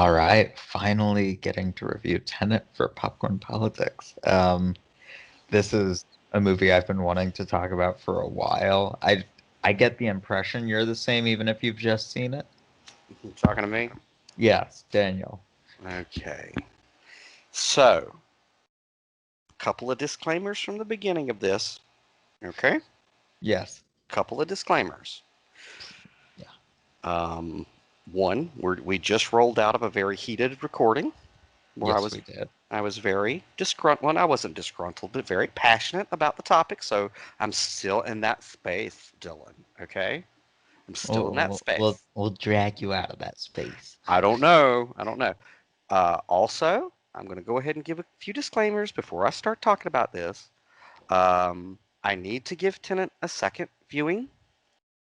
All right, finally getting to review Tenet for Popcorn Politics. This is a movie I've been wanting to talk about for a while. I get the impression you're the same, even if you've just seen it. You talking to me? Yes, Daniel. Okay. So, a couple of disclaimers from the beginning of this. Okay? Yes. Couple of disclaimers. Yeah. One, we just rolled out of a very heated recording where Yes, we did. I was very disgruntled. Well, I wasn't disgruntled, but very passionate about the topic. So I'm still in that space, Dylan. Okay? I'm still in that We'll space. we'll drag you out of that space. I don't know. I don't know. Also, I'm going to go ahead and give a few disclaimers before I start talking about this. I need to give Tenet a second viewing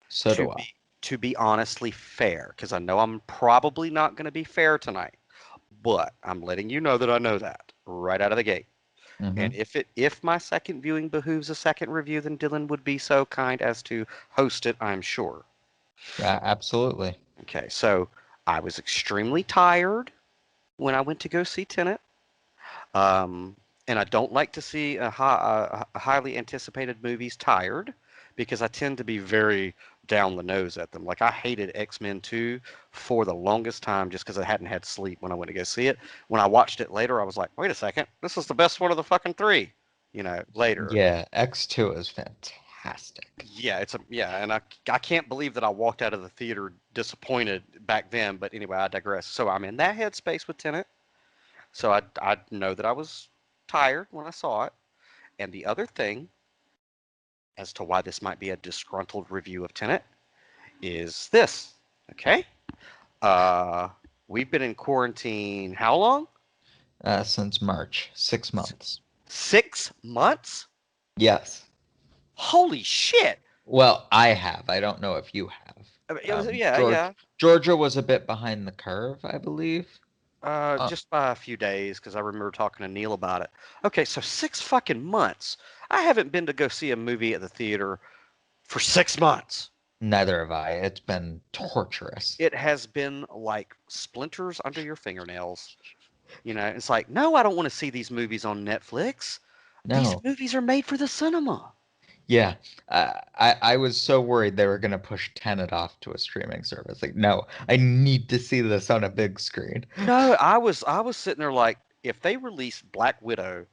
So to do I. be honestly fair, because I know I'm probably not going to be fair tonight, but I'm letting you know that I know that right out of the gate. Mm-hmm. And if my second viewing behooves a second review, then Dylan would be so kind as to host it, I'm sure. Absolutely. Okay, so I was extremely tired when I went to go see Tenet. Um, and I don't like to see a highly anticipated movies tired because I tend to be very down the nose at them. Like I hated X-Men 2 for the longest time just because I hadn't had sleep when I went to go see it. When I watched it later, I was like, wait a second, this is the best one of the fucking three. Later. Yeah, X2 is fantastic. And I can't believe that I walked out of the theater disappointed back then. But anyway, I digress. So I'm in that headspace with Tenet. So I know that I was tired when I saw it. And the other thing as to why this might be a disgruntled review of Tenet is this. Okay? Uh, we've been in quarantine how long? Since March, 6 months. 6 months? Yes. Holy shit! Well, I have. I don't know if you have. I mean, George yeah. Georgia was a bit behind the curve, I believe. Uh, Just by a few days because I remember talking to Neil about it. Okay, so 6 fucking months. I haven't been to go see a movie at the theater for 6 months. Neither have I. It's been torturous. It has been like splinters under your fingernails. It's like, no, I don't want to see these movies on Netflix. These No. movies are made for the cinema. Yeah. I was so worried they were gonna push Tenet off to a streaming service. Like, no, I need to see this on a big screen. No, I was sitting there like, if they release Black Widow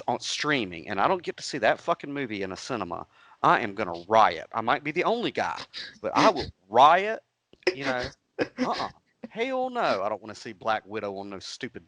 on streaming and I don't get to see that fucking movie in a cinema, I am gonna riot. I might be the only guy, but I will riot. You know, uh-uh. Hell no, I don't want to see Black Widow on no stupid,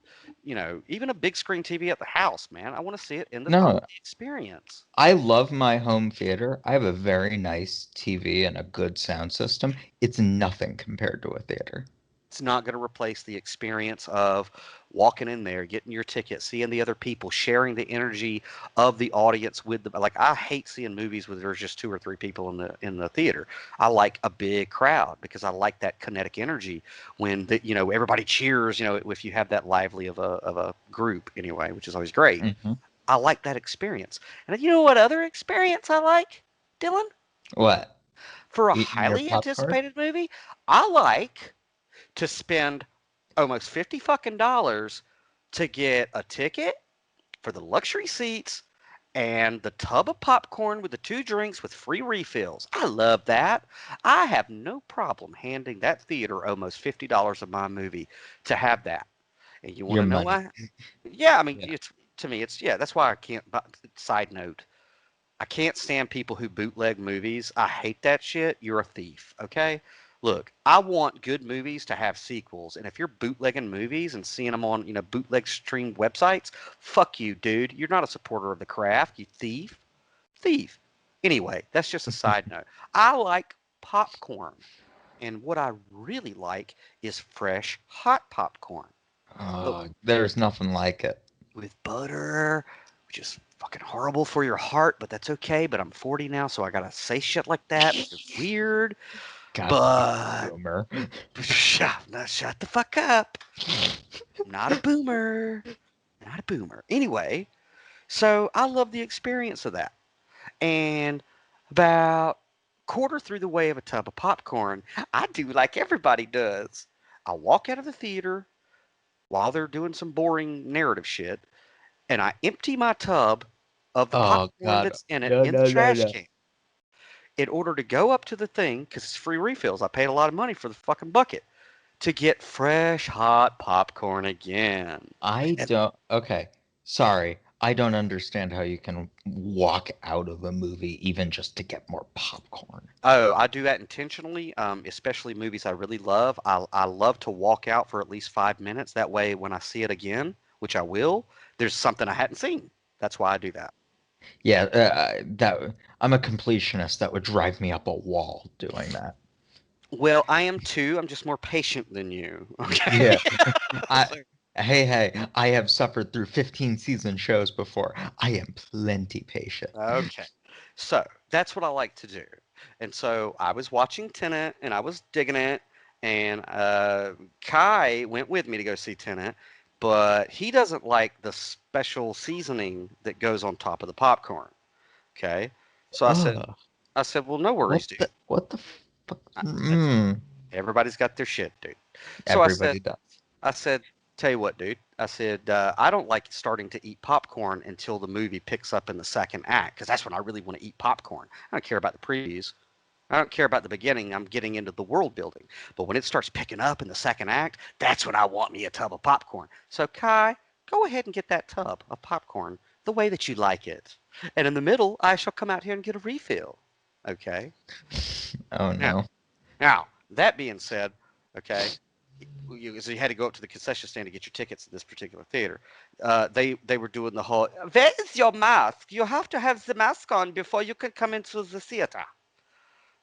even a big screen TV at the house, man. I want to see it in the home No, experience. I love my home theater. I have a very nice TV and a good sound system. It's nothing compared to a theater. It's not going to replace the experience of walking in there, getting your ticket, seeing the other people, sharing the energy of the audience with the like. I hate seeing movies where there's just two or three people in the theater. I like a big crowd because I like that kinetic energy when everybody cheers. If you have that lively of a group anyway, which is always great. Hmm. I like that experience. And you know what other experience I like, Dylan? What? For a Eating your highly popcorn? anticipated movie, I like to spend almost 50 fucking dollars to get a ticket for the luxury seats and the tub of popcorn with the two drinks with free refills. I love that. I have no problem handing that theater almost $50 of my movie to have that. And you want Your to know money. why? Yeah, I mean, Yeah. it's to me, it's yeah. That's why I can't. Side note: I can't stand people who bootleg movies. I hate that shit. You're a thief, okay? Look, I want good movies to have sequels, and if you're bootlegging movies and seeing them on, bootleg stream websites, fuck you, dude. You're not a supporter of the craft, you thief. Thief. Anyway, that's just a side note. I like popcorn, and what I really like is fresh, hot popcorn. Look, Oh, there's nothing like it. with butter, which is fucking horrible for your heart, but that's okay. But I'm 40 now, so I gotta say shit like that. It's weird, God, but boomer. shut the fuck up. I'm not a boomer. Not a boomer. Anyway, so I love the experience of that. And about quarter through the way of a tub of popcorn, I do like everybody does. I walk out of the theater. while they're doing some boring narrative shit, and I empty my tub of the Oh popcorn God. that's in it No, in the no, no, trash no. can in order to go up to the thing, because it's free refills. I paid a lot of money for the fucking bucket to get fresh, hot popcorn again. I And don't. Okay. Sorry. I don't understand how you can walk out of a movie even just to get more popcorn. oh, I do that intentionally, especially movies I really love. I love to walk out for at least 5 minutes. That way, when I see it again, which I will, there's something I hadn't seen. That's why I do that. Yeah, that I'm a completionist. That would drive me up a wall doing that. Well, I am too. I'm just more patient than you. Okay. Yeah. I So, hey, I have suffered through 15 season shows before. I am plenty patient. okay. So that's what I like to do. And so I was watching Tenet and I was digging it. And Kai went with me to go see Tenet, but he doesn't like the special seasoning that goes on top of the popcorn. Okay. So Ugh. I said, well, no worries, dude. What the fuck? That's Mm, everybody's got their shit, dude. So everybody does. I said, tell you what, dude. I said, I don't like starting to eat popcorn until the movie picks up in the second act, because that's when I really want to eat popcorn. I don't care about the previews. I don't care about the beginning. I'm getting into the world building. But when it starts picking up in the second act, that's when I want me a tub of popcorn. So, Kai, go ahead and get that tub of popcorn the way that you like it. And in the middle, I shall come out here and get a refill. Okay? Oh Now, no. that being said, okay, so you had to go up to the concession stand to get your tickets at this particular theater. They were doing the whole, where is your mask? You have to have the mask on before you can come into the theater.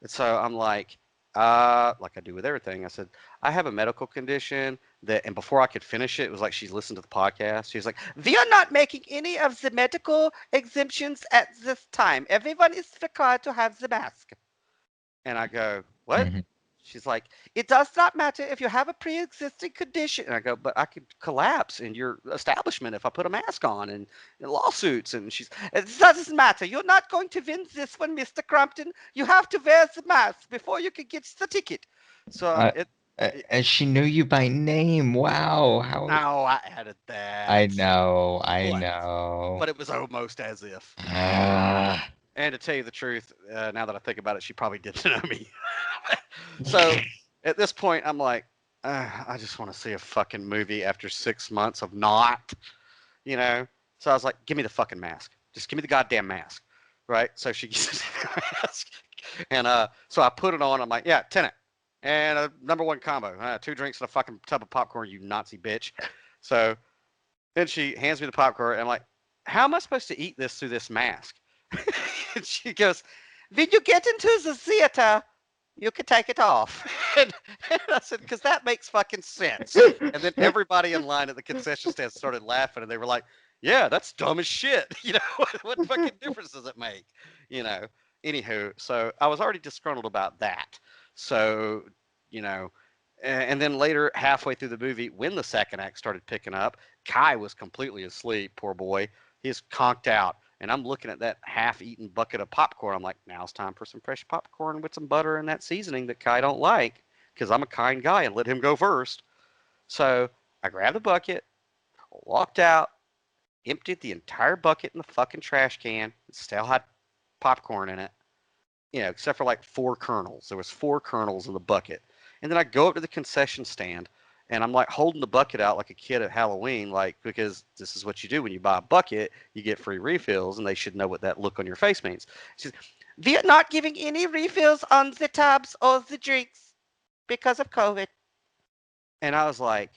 And so I'm like I do with everything. I said, I have a medical condition that, and before I could finish it, it was like she listened to the podcast. She was like, we are not making any of the medical exemptions at this time. Everyone is required to have the mask. And I go, what? Mhm. She's like, it does not matter if you have a pre-existing condition. And I go, but I could collapse in your establishment if I put a mask on and lawsuits. And she's, it doesn't matter. You're not going to win this one, Mr. Crumpton. You have to wear the mask before you can get the ticket. So Uh, it and she knew you by name. Wow. How? oh, I added I that, know. I but know. but it was almost as if. Ah. And to tell you the truth, now that I think about it, she probably didn't know me. So at this point, I'm like, I just want to see a fucking movie after 6 months of not, you know. So I was like, give me the fucking mask. Just give me the goddamn mask, right? So she gives me the mask, and so I put it on. I'm like, yeah, Tenet, and a number one combo, 2 drinks and a fucking tub of popcorn, you Nazi bitch. So then she hands me the popcorn, and I'm like, how am I supposed to eat this through this mask? And she goes, when you get into the theater, you can take it off. And I said, because that makes fucking sense. And then everybody in line at the concession stand started laughing, and they were like, yeah, that's dumb as shit. You know, what fucking difference does it make? You know, anywho, so I was already disgruntled about that. So, you know, and then later, halfway through the movie, when the second act started picking up, Kai was completely asleep, poor boy. He's conked out. And I'm looking at that half-eaten bucket of popcorn. I'm like, now it's time for some fresh popcorn with some butter and that seasoning that Kai don't like, because I'm a kind guy and let him go first. So I grabbed the bucket, walked out, emptied the entire bucket in the fucking trash can. It still had popcorn in it, you know, except for like 4 kernels. There was 4 kernels in the bucket. And then I go up to the concession stand and I'm like holding the bucket out like a kid at Halloween, like, because this is what you do when you buy a bucket, you get free refills, and they should know what that look on your face means. She says, we are not giving any refills on the tubs or the drinks because of COVID. And I was like,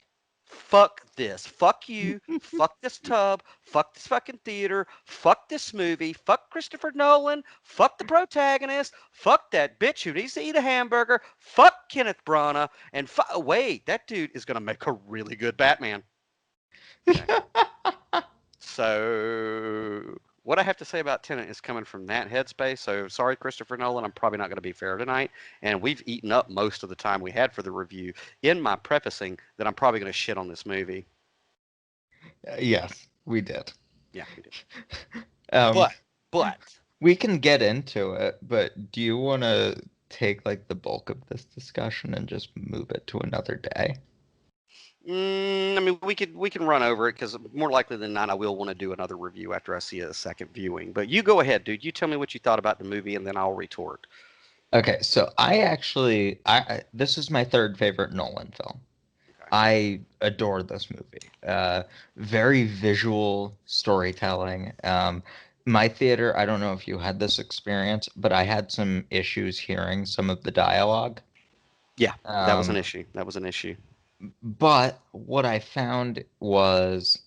fuck this. Fuck you. Fuck this tub. Fuck this fucking theater. Fuck this movie. Fuck Christopher Nolan. Fuck the protagonist. Fuck that bitch who needs to eat a hamburger. Fuck Kenneth Branagh. And wait, that dude is going to make a really good Batman. Okay. So what I have to say about Tenet is coming from that headspace. So sorry, Christopher Nolan, I'm probably not going to be fair tonight. And we've eaten up most of the time we had for the review in my prefacing that I'm probably going to shit on this movie. Yes, we did. Yeah, we did. Um, But, but, we can get into it, but do you want to take like the bulk of this discussion and just move it to another day? I mean, we can run over it because more likely than not, I will want to do another review after I see a second viewing. But you go ahead, dude. You tell me what you thought about the movie, and then I'll retort. Okay, so I actually, this is my third favorite Nolan film. Okay. I adore this movie. Very visual storytelling. My theater, I don't know if you had this experience, but I had some issues hearing some of the dialogue. Yeah, that was an Um, issue. That was an issue. but what I found was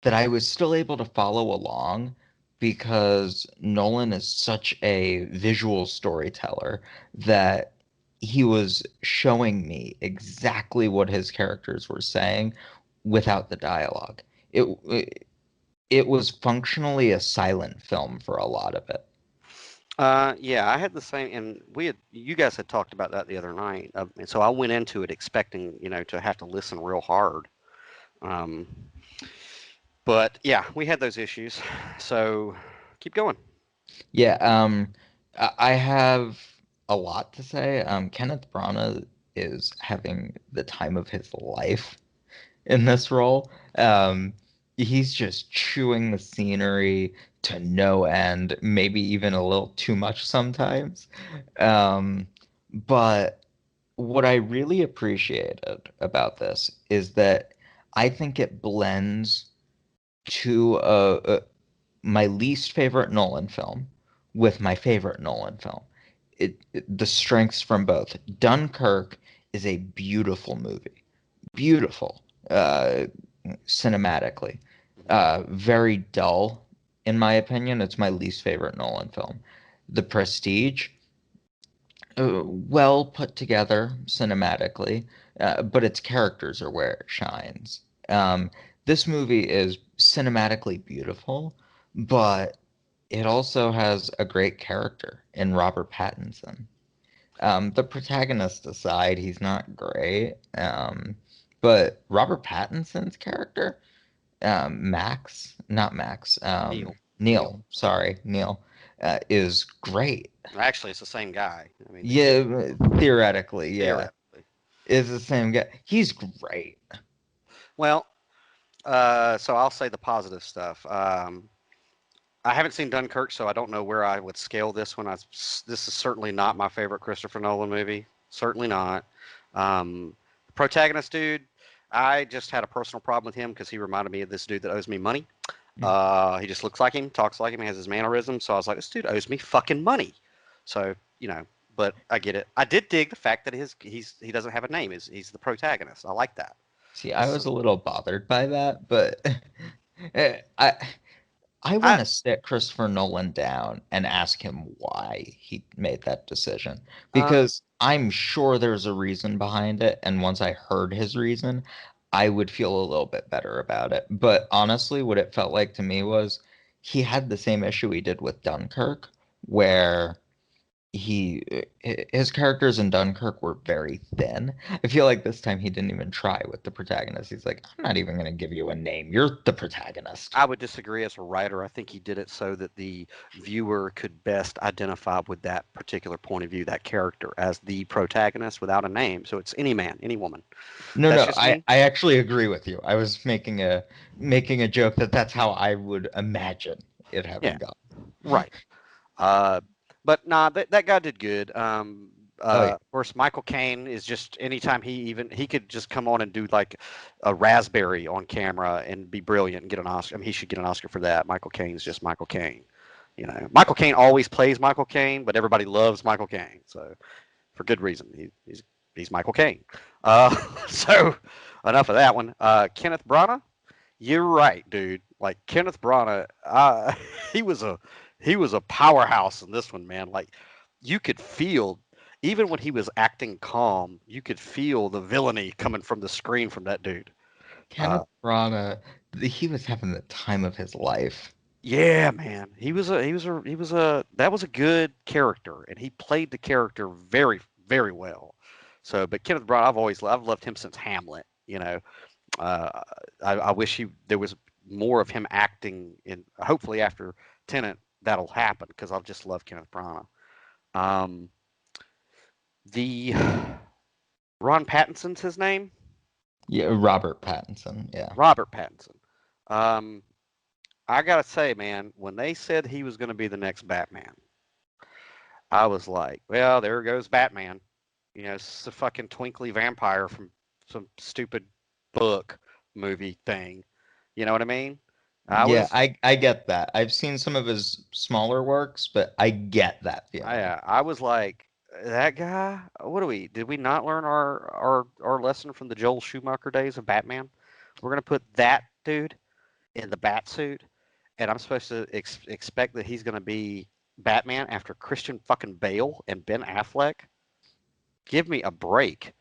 that I was still able to follow along because Nolan is such a visual storyteller that he was showing me exactly what his characters were saying without the dialogue. It was functionally a silent film for a lot of it. Yeah, I had the same, and you guys had talked about that the other night, and so I went into it expecting, to have to listen real hard. Um, but yeah, we had those issues. So keep going. Yeah, I have a lot to say. Kenneth Branagh is having the time of his life in this role. He's just chewing the scenery to no end, maybe even a little too much sometimes. Um, but what I really appreciated about this is that I think it blends to my least favorite Nolan film with my favorite Nolan film. The strengths from both. Dunkirk is a beautiful movie, beautiful cinematically. Very dull, in my opinion. It's my least favorite Nolan film. The Prestige, well put together cinematically, but its characters are where it shines. This movie is cinematically beautiful, but it also has a great character in Robert Pattinson. The protagonist aside, he's not great. But Robert Pattinson's character, not Max, Neil. Neil. Neil, sorry, Neil, is great. Actually, it's the same guy. I mean, they just Yeah, theoretically, yeah, theoretically. is the same guy. He's great. Well, so I'll say the positive stuff. I haven't seen Dunkirk, so I don't know where I would scale this one. This is certainly not my favorite Christopher Nolan movie. Certainly not. Protagonist dude, I just had a personal problem with him because he reminded me of this dude that owes me money. He just looks like him, talks like him, has his mannerisms. So I was like, this dude owes me fucking money. So but I get it. I did dig the fact that he doesn't have a name. He's the protagonist. I like that. See, I That's was a little bothered by that, but eh, I want I to sit Christopher Nolan down and ask him why he made that decision uh, because I'm sure there's a reason behind it, and once I heard his reason, I would feel a little bit better about it. But honestly, what it felt like to me was he had the same issue he did with Dunkirk, where he his characters in Dunkirk were very thin. I feel like this time he didn't even try with the protagonist. He's like, I'm not even going to give you a name. You're the protagonist. I would disagree as a writer. I think he did it so that the viewer could best identify with that particular point of view, that character as the protagonist without a name. So it's any man, any woman. No, That's no, just me. I actually agree with you. I was making a joke that that's how I would imagine it Yeah, having gone. right. Uh, but nah, that guy did good. Oh yeah, Of course, Michael Caine is just anytime he could just come on and do like a raspberry on camera and be brilliant and get an Oscar. I mean, he should get an Oscar for that. Michael Caine's just Michael Caine. Michael Caine always plays Michael Caine, but everybody loves Michael Caine. So for good reason. He's Michael Caine. So enough of that one. Kenneth Branagh, you're right, dude. Like Kenneth Branagh, he was a he was a powerhouse in this one, man. Like you could feel even when he was acting calm, you could feel the villainy coming from the screen from that dude. Uh, Kenneth Branagh, he was having the time of his life. yeah, man. That was a good character, and he played the character very, very well. So, but Kenneth Branagh, I've loved him since Hamlet. Uh, I wish there was more of him acting in. Hopefully, after Tenet, that'll happen because I just love Kenneth Branagh. Um, the Ron Pattinson's his name. Yeah, Robert Pattinson. Yeah. Robert Pattinson. Um, I gotta say, man, when they said he was going to be the next Batman, I was like, well, there goes Batman. You know, it's a fucking twinkly vampire from some stupid book movie thing. You know what I mean? I Yeah, was, I get that. I've seen some of his smaller works, but I get that feeling. I was like, that guy. What do we? Did we not learn our lesson from the Joel Schumacher days of Batman? We're gonna put that dude in the bat suit, and I'm supposed to expect that he's gonna be Batman after Christian fucking Bale and Ben Affleck. Give me a break.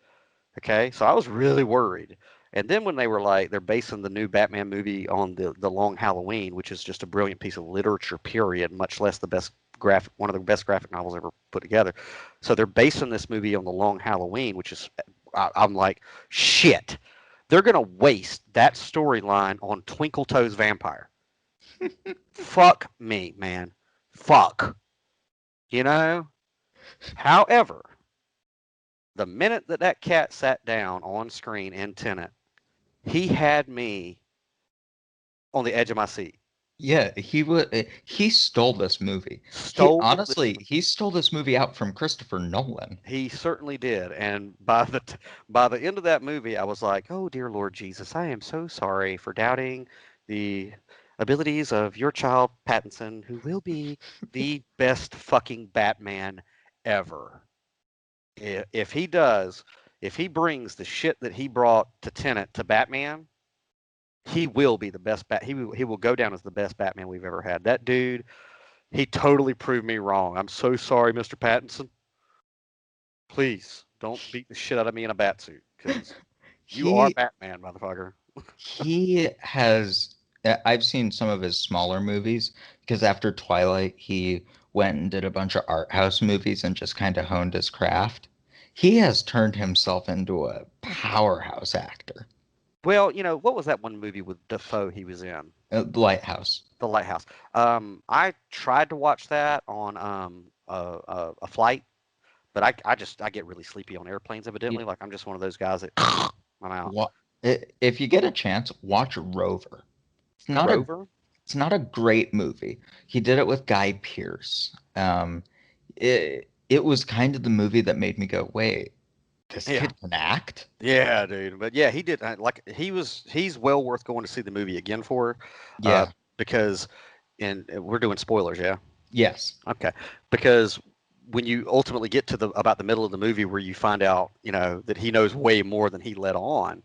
Okay, so I was really worried. And then when they were like, they're basing the new Batman movie on the Long Halloween, which is just a brilliant piece of literature, period, much less the best graphic, one of the best graphic novels ever put together. So they're basing this movie on the Long Halloween, which is, I'm like, shit, they're gonna waste that storyline on Twinkle Toes Vampire. Fuck me, man. Fuck. You know. However, the minute that that cat sat down on screen in Tenet, he had me on the edge of my seat. Yeah, he stole this movie. He Stole this. honestly, he stole this movie out from Christopher Nolan. He certainly did. And by the end of that movie, I was like, "Oh dear Lord Jesus, I am so sorry for doubting the abilities of your child Pattinson, who will be the best fucking Batman ever. If he does, if he brings the shit that he brought to Tenet to Batman, he will be the best he will go down as the best Batman we've ever had. That dude, he totally proved me wrong. I'm so sorry, Mr. Pattinson. Please don't beat the shit out of me in a bat suit because you are He Batman, motherfucker. he has I've seen some of his smaller movies because after Twilight he went and did a bunch of art house movies and just kind of honed his craft. He has turned himself into a powerhouse actor. Well, what was that one movie with Defoe he was in? Lighthouse. The Lighthouse. I tried to watch that on a flight, but I get really sleepy on airplanes evidently. Like I'm just one of those guys that I'm out. What if you get a chance, watch Rover. It's not a Rover? it's not a great movie. He did it with Guy Pearce. It was kind of the movie that made me go, wait, this Yeah. kid can act? Yeah, dude. But yeah, he did like he's well worth going to see the movie again for, uh, Yeah. because and we're doing spoilers, yeah. Yes. Okay, because when you ultimately get to the about the middle of the movie where you find out, that he knows way more than he let on,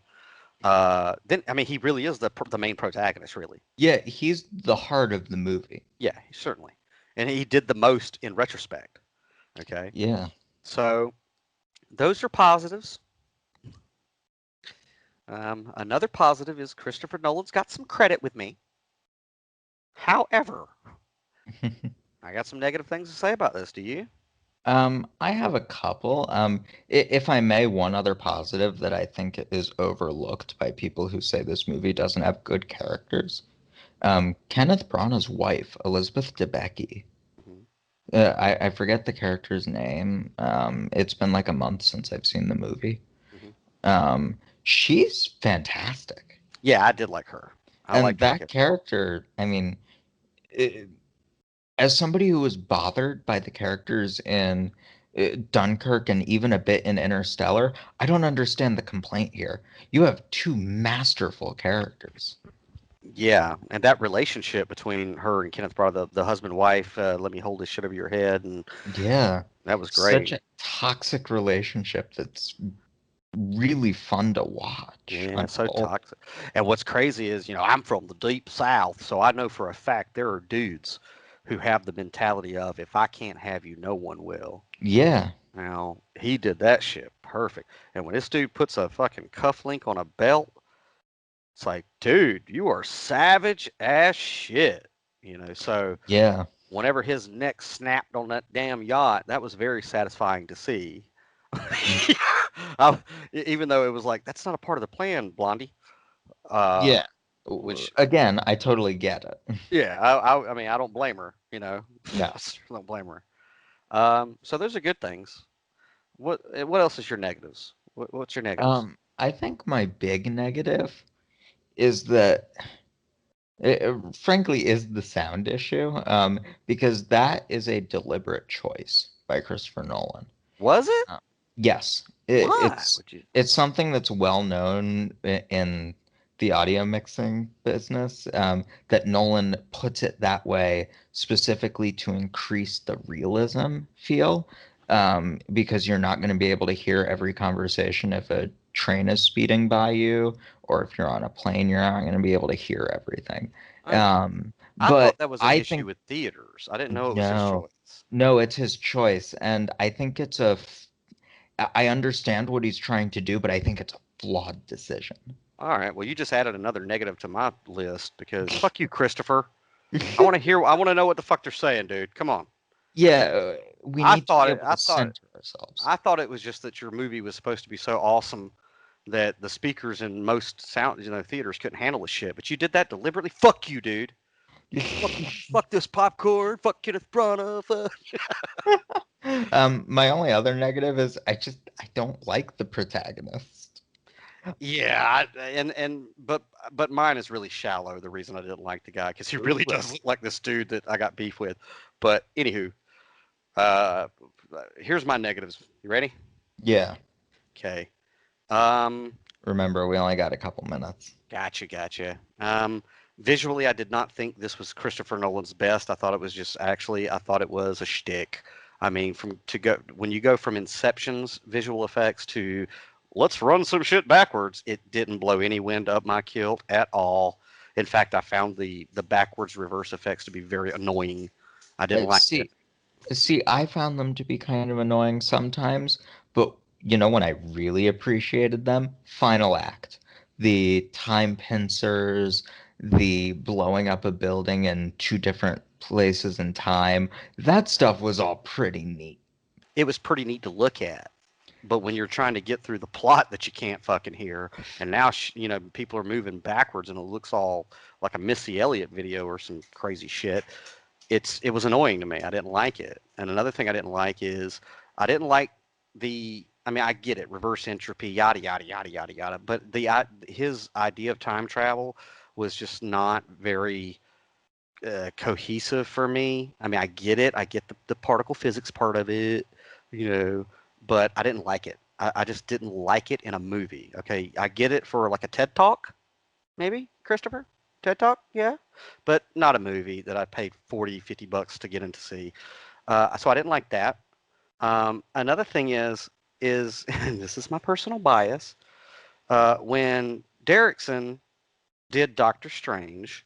then I mean he really is the main protagonist, really. Yeah, he's the heart of the movie. Yeah, certainly, and he did the most in retrospect. Okay, Yeah. so those are positives. Another positive is Christopher Nolan's got some credit with me. However, I got some negative things to say about this. Do you? I have a couple. If I may, one other positive that I think is overlooked by people who say this movie doesn't have good characters. Kenneth Branagh's wife, Elizabeth Debicki. Mhm, I forget the character's name. It's been like a month since I've seen the movie. mhm. She's fantastic. Yeah, I did like her. I And liked her that character. character, I mean, it, as somebody who was bothered by the characters in Dunkirk and even a bit in Interstellar, I don't understand the complaint here. You have two masterful characters. Yeah, and that relationship between her and Kenneth Branagh, the husband wife, let me hold this shit over your head, and Yeah, that was such great. a toxic relationship that's really fun to watch Yeah, so unfold. toxic. And what's crazy is, I'm from the deep south, so I know for a fact there are dudes who have the mentality of if I can't have you, no one will. Yeah, Now, he did that shit perfect. And when this dude puts a fucking cuff link on a belt, it's like, dude, you are savage as shit. So yeah. whenever his neck snapped on that damn yacht, that was very satisfying to see. I, even though it was like, that's not a part of the plan, Blondie. Uh, Yeah. which, Again, I totally get it. yeah, I mean, I don't blame her, No. I don't blame her. So those are good things. What else is your negatives? What's your negatives? I think my big negative is that frankly is the sound issue, because that is a deliberate choice by Christopher Nolan. Was it? Uh, yes, Why would you? it's something that's well known in the audio mixing business, that Nolan puts it that way specifically to increase the realism feel, because you're not going to be able to hear every conversation if a train is speeding by you, or if you're on a plane, you're not going to be able to hear everything. I I But thought that was an I issue think with theaters. I didn't know it was his no, choice. no, it's his choice, and I think I understand what he's trying to do, but I think it's a flawed decision. All right. Well, you just added another negative to my list because fuck you, Christopher. I want to hear. I want to know what the fuck they're saying, dude. Come on. Yeah, we I need to be thought it. able I to thought. center ourselves. I thought it was just that your movie was supposed to be so awesome that the speakers in most theaters couldn't handle the shit. But you did that deliberately. Fuck you, dude. Fuck this popcorn. Fuck Kenneth Branagh. Fuck. My only other negative is I don't like the protagonist. Yeah, but mine is really shallow. The reason I didn't like the guy because he really does look like this dude that I got beef with. But anywho, uh, here's my negatives. You ready? Yeah, Okay. Um, remember we only got a couple minutes. gotcha. Visually, I did not think this was Christopher Nolan's best. I thought it was just actually, I thought it was a shtick. I mean, when you go from Inception's visual effects to let's run some shit backwards, it didn't blow any wind up my kilt at all. In fact, I found the backwards reverse effects to be very annoying. I didn't Uh, like it. see, See, I found them to be kind of annoying sometimes, but you know when I really appreciated them? Final act. The time pincers, the blowing up a building in two different places in time. That stuff was all pretty neat. It was pretty neat to look at. But when you're trying to get through the plot that you can't fucking hear, and now people are moving backwards, and it looks all like a Missy Elliott video or some crazy shit. It was annoying to me. I didn't like it. And another thing I didn't like is I didn't like the. I mean, I get it, reverse entropy, yada yada yada yada yada. But his idea of time travel was just not very cohesive for me. I mean, I get it. I get the particle physics part of it, you know, but I didn't like it. I just didn't like it in a movie. Okay, I get it for like a TED Talk, maybe, Christopher? TED Talk, yeah, but not a movie that I paid 40, $50 to get in to see. So I didn't like that. Another thing is and this is my personal bias, when Derrickson did Doctor Strange,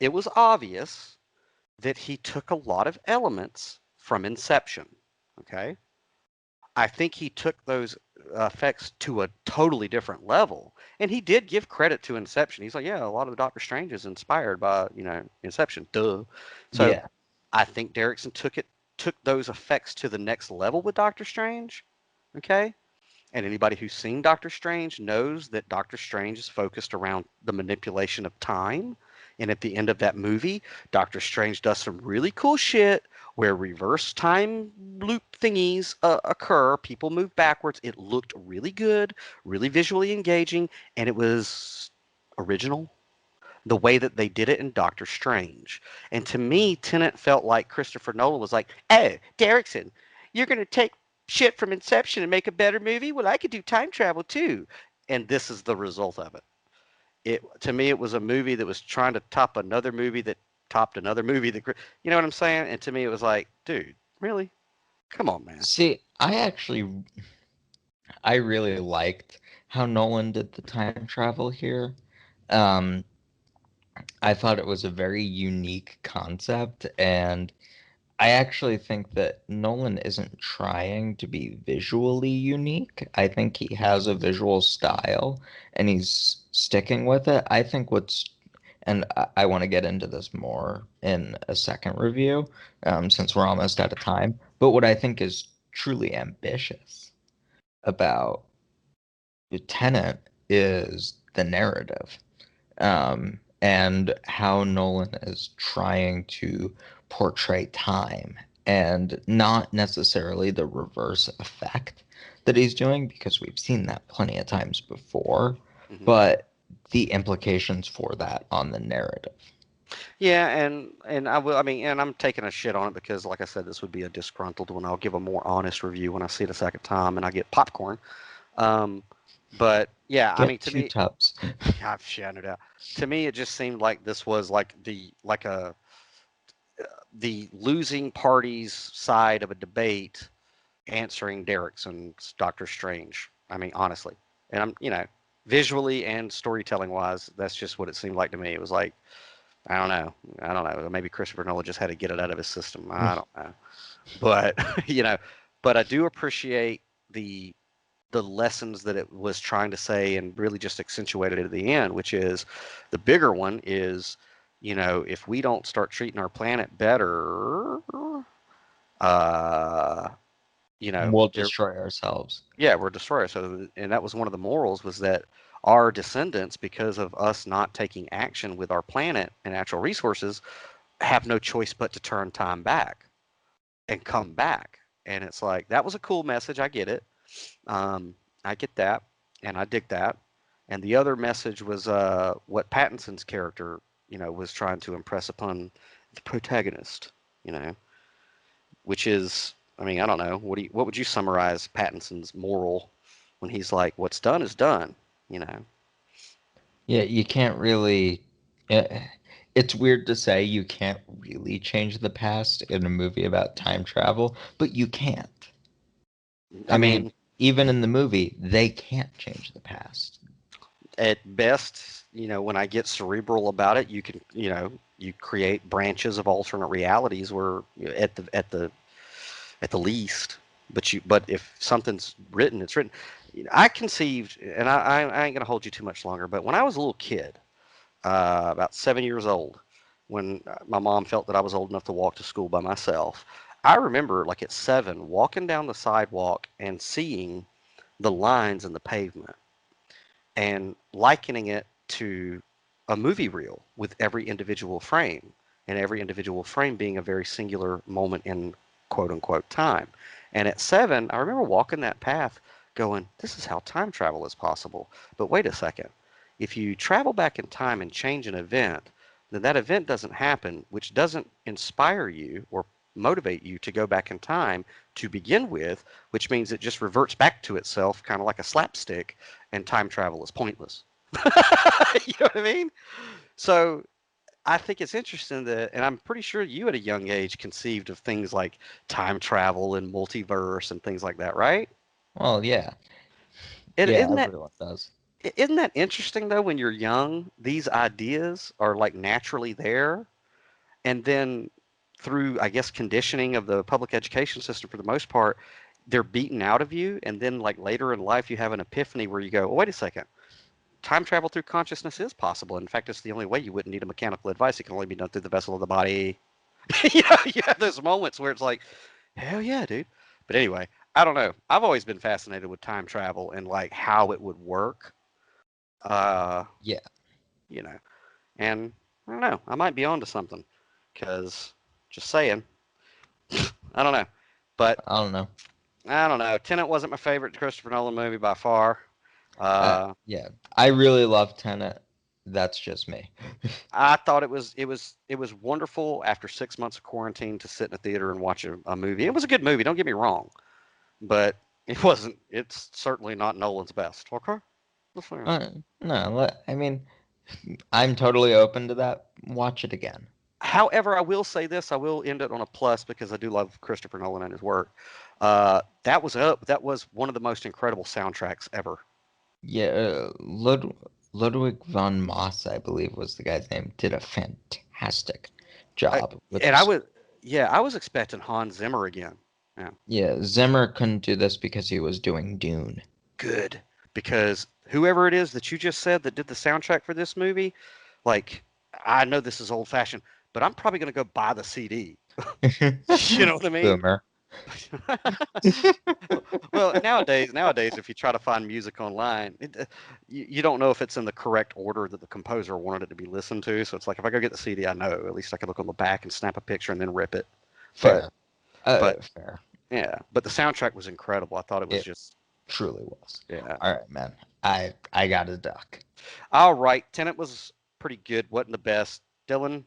it was obvious that he took a lot of elements from Inception. Okay. I think he took those effects to a totally different level. And he did give credit to Inception. He's like, yeah, a lot of the Doctor Strange is inspired by, Inception. Duh. So Yeah. I think Derrickson took those effects to the next level with Doctor Strange. Okay. And anybody who's seen Doctor Strange knows that Doctor Strange is focused around the manipulation of time. And at the end of that movie, Doctor Strange does some really cool shit where reverse time loop thingies occur. People move backwards. It looked really good, really visually engaging, and it was original the way that they did it in Doctor Strange. And to me, Tenet felt like Christopher Nolan was like, oh, Derrickson, you're going to take shit from Inception and make a better movie? Well, I could do time travel too. And this is the result of it. To me, it was a movie that was trying to top another movie that topped another movie that, you know what I'm saying? And to me, it was like, dude, really? Come on, man. See, I really liked how Nolan did the time travel here. Um, I thought it was a very unique concept, and I actually think that Nolan isn't trying to be visually unique. I think he has a visual style and he's sticking with it. I think and I want to get into this more in a second review, since we're almost out of time. But what I think is truly ambitious about Tenet is the narrative, and how Nolan is trying to portray time and not necessarily the reverse effect that he's doing because we've seen that plenty of times before, Hmm. but the implications for that on the narrative. Yeah, and I will. I mean, and I'm taking a shit on it because, like I said, this would be a disgruntled one. I'll give a more honest review when I see it a second time and I get popcorn. Um, but yeah, I mean, Get to two me, tubs. I've shouted out. To me, it just seemed like this was like the losing party's side of a debate answering Derrickson's Doctor Strange. I mean, honestly, and visually and storytelling wise, that's just what it seemed like to me. It was like, I don't know. Maybe Christopher Nolan just had to get it out of his system. I don't know, but you know, but I do appreciate the the lessons that it was trying to say and really just accentuated it at the end, which is the bigger one is, if we don't start treating our planet better, uh, We'll there, destroy ourselves. yeah, we're destroyers. So, and that was one of the morals was that our descendants, because of us not taking action with our planet and natural resources, have no choice but to turn time back and come back. And it's like that was a cool message. I get it. I get that, and I dig that. And the other message was what Pattinson's character, was trying to impress upon the protagonist, you know, which is, I mean, I don't know, what would you summarize Pattinson's moral when he's like, "What's done is done," you know? Yeah, you can't really. eh, It's weird to say you can't really change the past in a movie about time travel, but you can't. I I mean, mean, even in the movie, they can't change the past. at best, when I get cerebral about it, you can, you create branches of alternate realities where at the least. But if something's written, it's written. I conceived, and I ain't gonna hold you too much longer. But when I was a little kid, about 7 years old, when my mom felt that I was old enough to walk to school by myself, I remember like at 7 walking down the sidewalk and seeing the lines in the pavement and likening it to a movie reel with every individual frame, and every individual frame being a very singular moment in quote unquote time. And at 7, I remember walking that path going, this is how time travel is possible. But wait a second. If you travel back in time and change an event, then that event doesn't happen, which doesn't inspire you or motivate you to go back in time to begin with, which means it just reverts back to itself, kind of like a slapstick, and time travel is pointless. You know what I mean? So I think it's interesting that, and I'm pretty sure you at a young age conceived of things like time travel and multiverse and things like that, right? Well, yeah. And Yeah, isn't that everyone does. isn't that interesting though? When you're young, these ideas are like naturally there, and then through, I guess, conditioning of the public education system for the most part, they're beaten out of you, and then like later in life, you have an epiphany where you go, oh, wait a second, time travel through consciousness is possible. In fact, it's the only way. You wouldn't need a mechanical device. It can only be done through the vessel of the body. You have those moments where it's like, hell yeah, dude. But anyway, I don't know. I've always been fascinated with time travel and like how it would work. Uh, Yeah, you know, and I don't know. I might be onto something because just saying, I don't know. But I don't know. I don't know. Tenet wasn't my favorite Christopher Nolan movie by far. Uh, Yeah, I really love Tenet. That's just me. I thought it was wonderful after 6 months of quarantine to sit in a theater and watch a movie. It was a good movie, don't get me wrong, but it wasn't. It's certainly not Nolan's best. Okay, that's fair. Uh, no, I mean, I'm totally open to that. Watch it again. However, I will say this: I will end it on a plus because I do love Christopher Nolan and his work. That was one of the most incredible soundtracks ever. Yeah, Ludwig von Moss, I believe was the guy's name, did a fantastic I, job with and I this. was, yeah, I was expecting Hans Zimmer again. Yeah, Yeah, Zimmer couldn't do this because he was doing Dune. good, because whoever it is that you just said that did the soundtrack for this movie, like, I know this is old fashioned, but I'm probably going to go buy the CD. You know what I mean? Boomer. Well, nowadays, if you try to find music online, you don't know if it's in the correct order that the composer wanted it to be listened to. So it's like if I go get the CD, I know at least I can look on the back and snap a picture and then rip it. But Fair. but Fair. yeah, but the soundtrack was incredible. I thought it was It just. Truly was. Yeah. All right, man. I got a duck. All right. Tenet was pretty good. Wasn't the best. Dylan,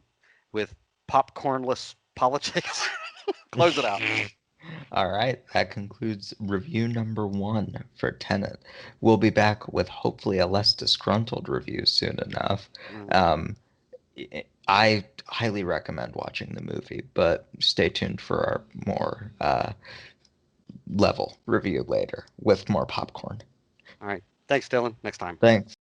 with popcornless politics. Close it out. All right, that concludes review number 1 for Tenet. We'll be back with hopefully a less disgruntled review soon enough. Mm. Um, I highly recommend watching the movie, but stay tuned for our more level review later with more popcorn. All right. Thanks, Dylan. Next time. Thanks.